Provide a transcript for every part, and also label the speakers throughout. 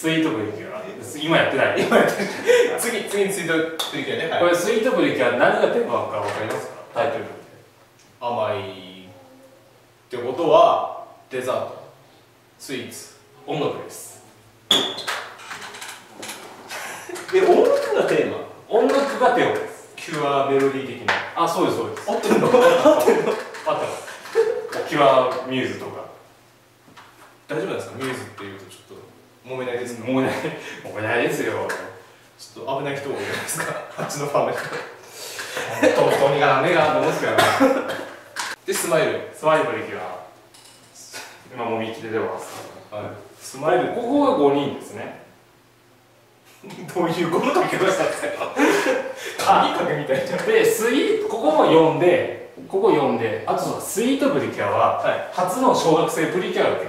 Speaker 1: スイートプリキュア。今やってない。
Speaker 2: 今やってる。次にスイートプリキュアね。はい、
Speaker 1: これスイートプリキュア何がテーマか分かりますか？タイトルって。
Speaker 2: 甘いってことはデザート、スイーツ、
Speaker 1: 音楽です。
Speaker 2: 音楽がテーマ。
Speaker 1: 音楽がテーマです。
Speaker 2: キュアメロディー的な。
Speaker 1: あ、そうですそうです。
Speaker 2: 合ってるの？合ってるの？
Speaker 1: あったキュアミューズとか。
Speaker 2: 大丈夫ですか？ミューズっていうとちょっと揉めないですか？
Speaker 1: 揉めないですよ。
Speaker 2: ちょっと危ない人多いじゃないですか。あっちのファンの人。
Speaker 1: 本当に目があるんですからね。
Speaker 2: でスマイル。
Speaker 1: スマイルプリキュア。今もみ切れてます。
Speaker 2: はい。スマイル。
Speaker 1: ここが5人ですね。
Speaker 2: どういうことかけましたって紙かけみたいな。
Speaker 1: で、ここも4で、ここ4で、あとスイートプリキュアは、
Speaker 2: はい、
Speaker 1: 初の小学生プリキュアがで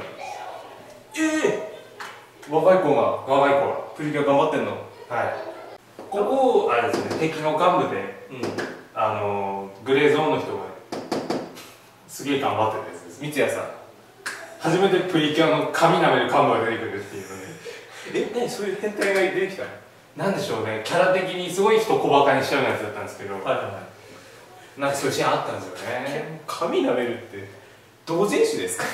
Speaker 1: きる。
Speaker 2: 若い子が、
Speaker 1: 若い子が。
Speaker 2: プリキュア頑張ってんの。
Speaker 1: はい。ここ、あれですね、敵の幹部で、グレーゾーンの人が、すげえ頑張ってるやつです。
Speaker 2: 三ツ矢さん。
Speaker 1: 初めてプリキュアの髪舐める幹部が出てくるっていうので。
Speaker 2: 何そういう変態が出てきたの？
Speaker 1: なんでしょうね、キャラ的にすごい人小バカにしちゃうやつだったんですけど、
Speaker 2: はいはいはい、
Speaker 1: なんかそういうシーンあったんですよね。
Speaker 2: 髪舐めるって同人誌ですか？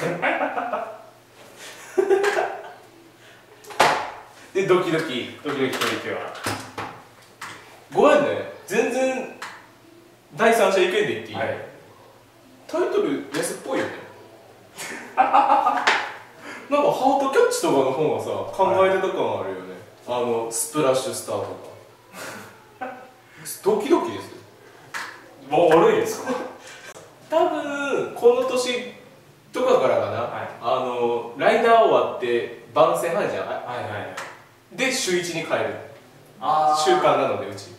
Speaker 2: でドキドキ
Speaker 1: プリキュア。
Speaker 2: ごめんね、全然第三者意見で言っていい？
Speaker 1: はい、
Speaker 2: タイトル安っぽいよね。なんかハートキャッチとかの方がさ、考えてた感あるよね。スプラッシュスターとか。ドキドキですよ。
Speaker 1: もう悪いですか？
Speaker 2: 多分この年とかからかな、はい、ライダー終わって番宣入るじゃん。はいはい。で週1に帰る。習慣なのでうち。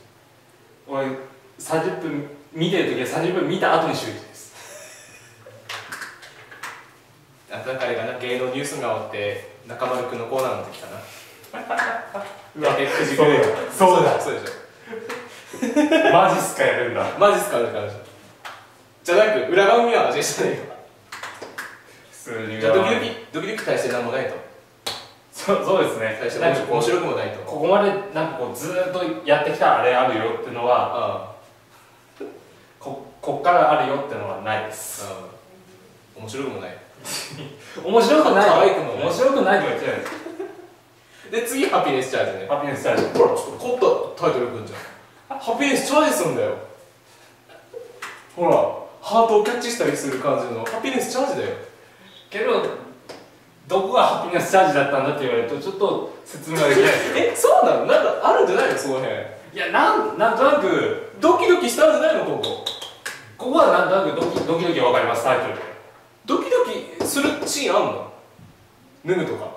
Speaker 1: 俺30分見てる時は30分見た後に週1です。
Speaker 2: なんかあれかな、芸能ニュースが終わって中丸くんのコーナーの時かな。9時ぐらい。
Speaker 1: そうだ
Speaker 2: そうでし
Speaker 1: ょ。マジっすかやるんだ。
Speaker 2: マジっすかって感じじゃなく、裏側見は味してないよ。じゃあドキドキ対してなんもないと。
Speaker 1: そうですね。
Speaker 2: 対して面白くもないと。
Speaker 1: ここまでなんかこうずーっとやってきたあれあるよっていうのは、こっからあるよっていうのはないです。
Speaker 2: 面白くもない。
Speaker 1: 面白くない。
Speaker 2: 可愛くもない。
Speaker 1: 面白くないとは言ってないです。
Speaker 2: で次ハピネスチャージね。
Speaker 1: ハピネスチャージ。
Speaker 2: ほらちょっと凝ったタイトルくんじゃん。ハピネスチャージするんだよ。ほらハートをキャッチしたりする感じのハピネスチャージだよ。
Speaker 1: けどどこがハピネスチャージだったんだって言われるとちょっと説明ができないですよ。
Speaker 2: そうなの？なんかあるんじゃないのその辺。
Speaker 1: いやなんとなく
Speaker 2: ドキドキしたんじゃないのここ
Speaker 1: はなんとなくドキドキわかります。タイトルで
Speaker 2: ドキドキするシーンあんの？脱ぐとか。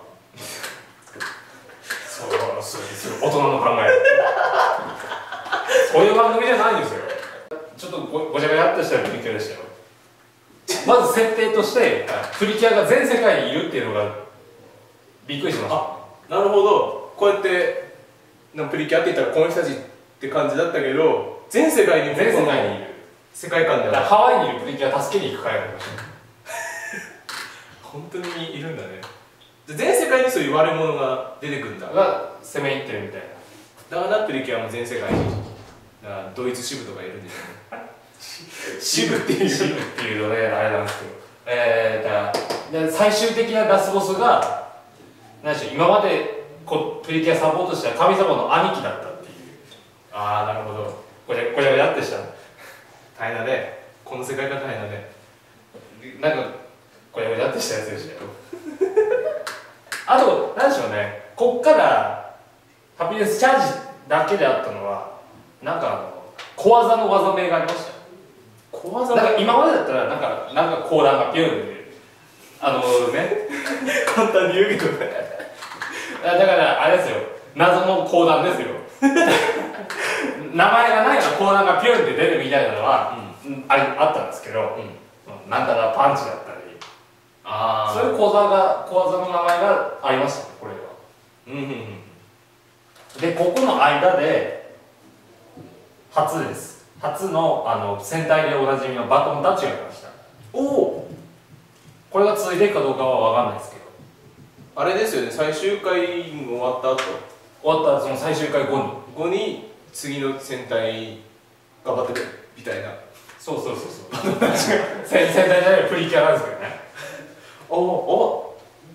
Speaker 1: そう大人の考え。そういう番組じゃないんですよ。ちょっとごちゃごちゃっとしたプリキュアでしたよ。まず設定としてプリキュアが全世界にいるっていうのがびっくりしました。
Speaker 2: なるほど。こうやってプリキュアって言ったらこの人たちって感じだったけど、全世界にいる世界観では
Speaker 1: ハワイにいるプリキュア助けに行く会がありました。
Speaker 2: 本当にいるんだね。全世界にそういう悪者が出てくるんだ。
Speaker 1: が攻め入ってるみたい
Speaker 2: な。だからプリキュアも全世界にドイツ支部とかいるんでしょうね。支部っていう
Speaker 1: のね、あれなんですけど、最終的なラスボスが何でしょう、今までプリキュアサポートした神様の兄貴だったっていう。
Speaker 2: なるほど。
Speaker 1: ごちゃごちゃってした
Speaker 2: 大変だね。この世界が大変だね。
Speaker 1: なんかごちゃごちゃってしたやつでしたよ。あと何でしょうね、こっからハピネスチャージだけであったのはなんか小技の技名がありました。小技なんか今までだったらなんか講談がピューンで
Speaker 2: 簡単に言うけどね。
Speaker 1: だからあれですよ、謎の講談ですよ。名前がないの講談がピューンって出るみたいなのは、あったんですけど、なんたらパンチだったり、そういう講座の名前がありましたね、これは。でここの間で初の戦隊でおなじみのバトンタッチがありました。これが続いていくかどうかは分かんないですけど、
Speaker 2: あれですよね、最終回終わった後、
Speaker 1: 終わったその最終回後
Speaker 2: に次の戦隊頑張ってくれみたいな。
Speaker 1: そう戦隊じゃないプリキュアなんですけどね。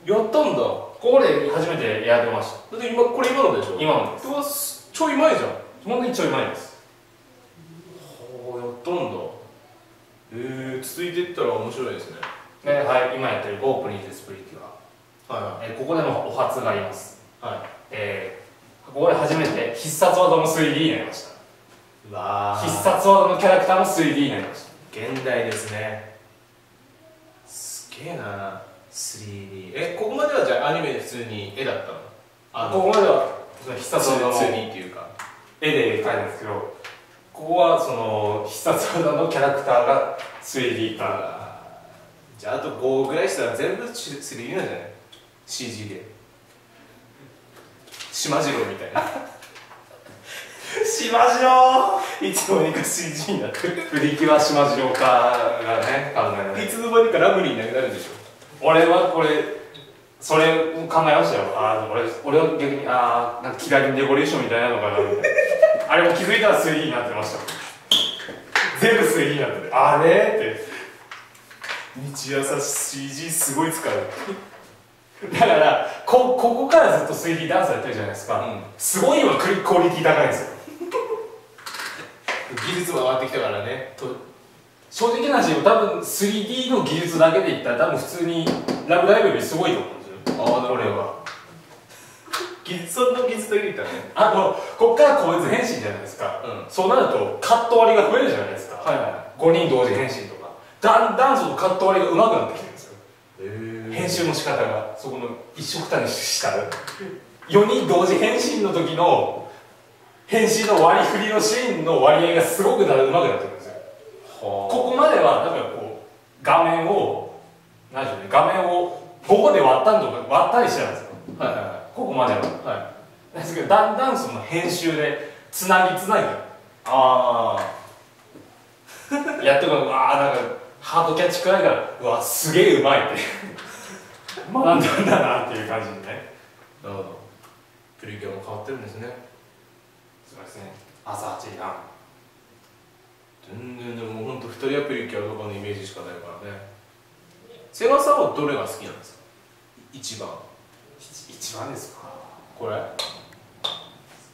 Speaker 2: やったんだ。
Speaker 1: ここで初めてやってました。
Speaker 2: だってこれ今のでしょ。
Speaker 1: 今のです。
Speaker 2: ちょい前じゃん。
Speaker 1: 本当にちょい前です。
Speaker 2: やったんだ。続いていったら面白いですね。
Speaker 1: はい、今やってるオープニングスプリキュア、ここでもお初があります。ここで初めて必殺技も 3D になりました。必殺技のキャラクターも 3D になりました。
Speaker 2: 現代ですね。すげえな 3D。ここまではじゃあアニメで普通に絵だったの？
Speaker 1: ここまでは必殺技の
Speaker 2: 2D っていうか
Speaker 1: 絵で描いたんですけど、ここはその必殺技のキャラクターが 3D 化。
Speaker 2: じゃああと5ぐらいしたら全部 3D なんじゃない？ CG で島次郎みたいな
Speaker 1: 島次郎
Speaker 2: いつの間にか CG になってる。
Speaker 1: プリキュア島次郎化がね考えられる。
Speaker 2: いつの間にかラブリーになくなるでしょ。
Speaker 1: 俺はこれそれ考えましたよ。俺は逆になんかキラリンデコレーションみたいなのかなみたいなあれも気づいたら 3D になってました。全部 3D になってて、あれって
Speaker 2: 日朝 CG すごい使う。
Speaker 1: だからここからずっと 3D ダンスやってるじゃないですか、すごい今クオリティ高いんですよ
Speaker 2: 技術も上がってきたからね。
Speaker 1: 正直な話、多分 3D の技術だけでいったら多分普通にラブライブよりすごいと思うんですよ。これは
Speaker 2: その技術だけでいったらね。
Speaker 1: こっから個別変身じゃないですか、そうなるとカット割りが増えるじゃないですか、5人同時変身とかだんだんそのカット割りが上手くなってきてるんですよ。編集の仕方がそこの一緒くたにしたら4人同時変身の時の変身の割り振りのシーンの割合がすごく上手くなってるんですよ。ここまではなんかこう画面を5個で割ったりしてたんですよ、ここまでは、ですけどだんだんその編集でつなぎやってくる。なんかハートキャッチくらいからすげえうまいって学んだんだなっていう感じでね。
Speaker 2: なるほど。プリキュアも変わってるんですね。
Speaker 1: そうですね。朝8時半。
Speaker 2: 全然でも本当2人はプリキュアとかのイメージしかないからね。瀬川さんはどれが好きなんですか？一番
Speaker 1: ですか？
Speaker 2: これ？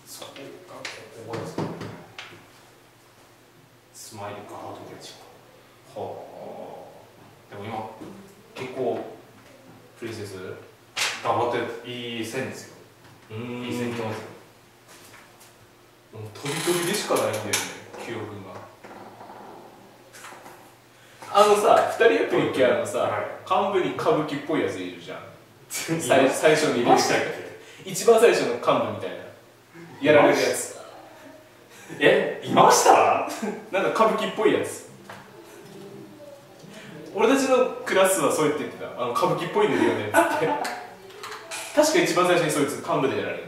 Speaker 1: それかここですかね。スマイルかハートキャッチか。でも今結構
Speaker 2: プリンセス
Speaker 1: 頑張っていい線ですよ。いい線いってますよ。
Speaker 2: 飛び飛びでしかないんだよね、記憶が。2人はプリキュアのさ、幹部に歌舞伎っぽいやついるじゃん。最初にいましたっけ？一番最初の幹部みたいなやられるやつ。
Speaker 1: いました？
Speaker 2: なんか歌舞伎っぽいやつ。俺たちのクラスはそう言ってた。歌舞伎っぽいんだよねっつって確か一番最初にそいつ幹部でやられる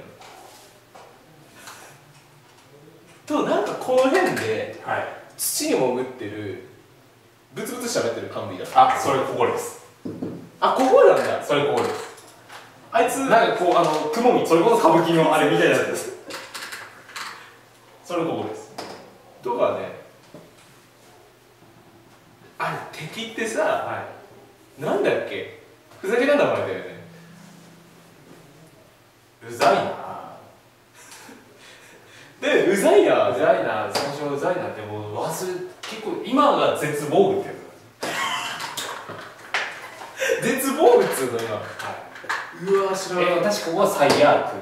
Speaker 2: と、なんかこの辺で土に潜ってるブツブツ喋ってる幹部いた。
Speaker 1: それここです。
Speaker 2: ここなんだ。
Speaker 1: それここです。
Speaker 2: あいつ
Speaker 1: なんかこう雲にそれこそ歌舞伎のあれみたいなやつです。それここです。
Speaker 2: とかね。敵ってさ、なんだっけ、ふざけた名前だよね。
Speaker 1: うざいな
Speaker 2: で、うざいな
Speaker 1: 最初うざいなってもう結構今が絶望具ってや
Speaker 2: つ絶望具っつうの今。うわ知らない。
Speaker 1: 確かここは最悪。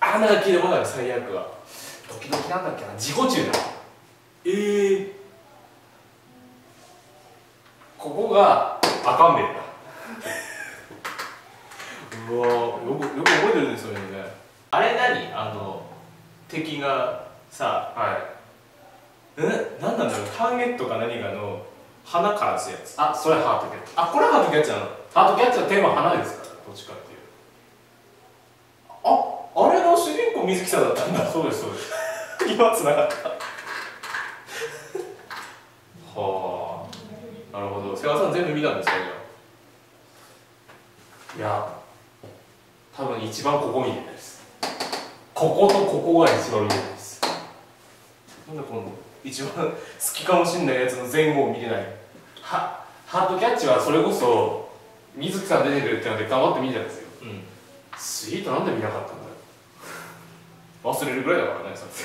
Speaker 2: なんか聞いたことある。最悪は
Speaker 1: 時々なんだっけな、自己中だ。ここが赤んべんだ。
Speaker 2: うわよく覚えてるね、そういうのね。あれ敵がさ、なんなんだろう、ターゲットか何かの花からすやつ。
Speaker 1: それハートキャッチ。
Speaker 2: これハートキャッチなの？
Speaker 1: ハートキャッチはテーマは花ですから、どっちかっていう。
Speaker 2: あれの主人公水木さんだったんだ。
Speaker 1: そうですそうです。
Speaker 2: 今つながった。なるほど。瀬川さん全部見たんですか？
Speaker 1: いや分一番ここ見てないです。こことここが一番見てないです。
Speaker 2: なんでこの一番好きかもしれないやつの前後を見てない。
Speaker 1: ハートキャッチはそれこそ水木さん出てくるってなって頑張って見てたんですよ。スイートなんで見なかったんだよ。
Speaker 2: 忘れるぐらいだからね、さっき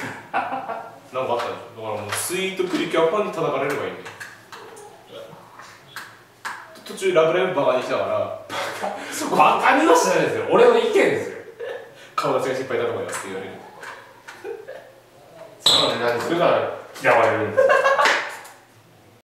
Speaker 2: なんかあったでしょ。だからもうスイートプリキュアファンに叩かれればいいんだよ。途中ラブライブバカにしたから
Speaker 1: バカにはしないですよ。俺の意見ですよ。
Speaker 2: 顔立ちが失敗だと思いますって言われる。
Speaker 1: そうね、何それから嫌われるんですよ。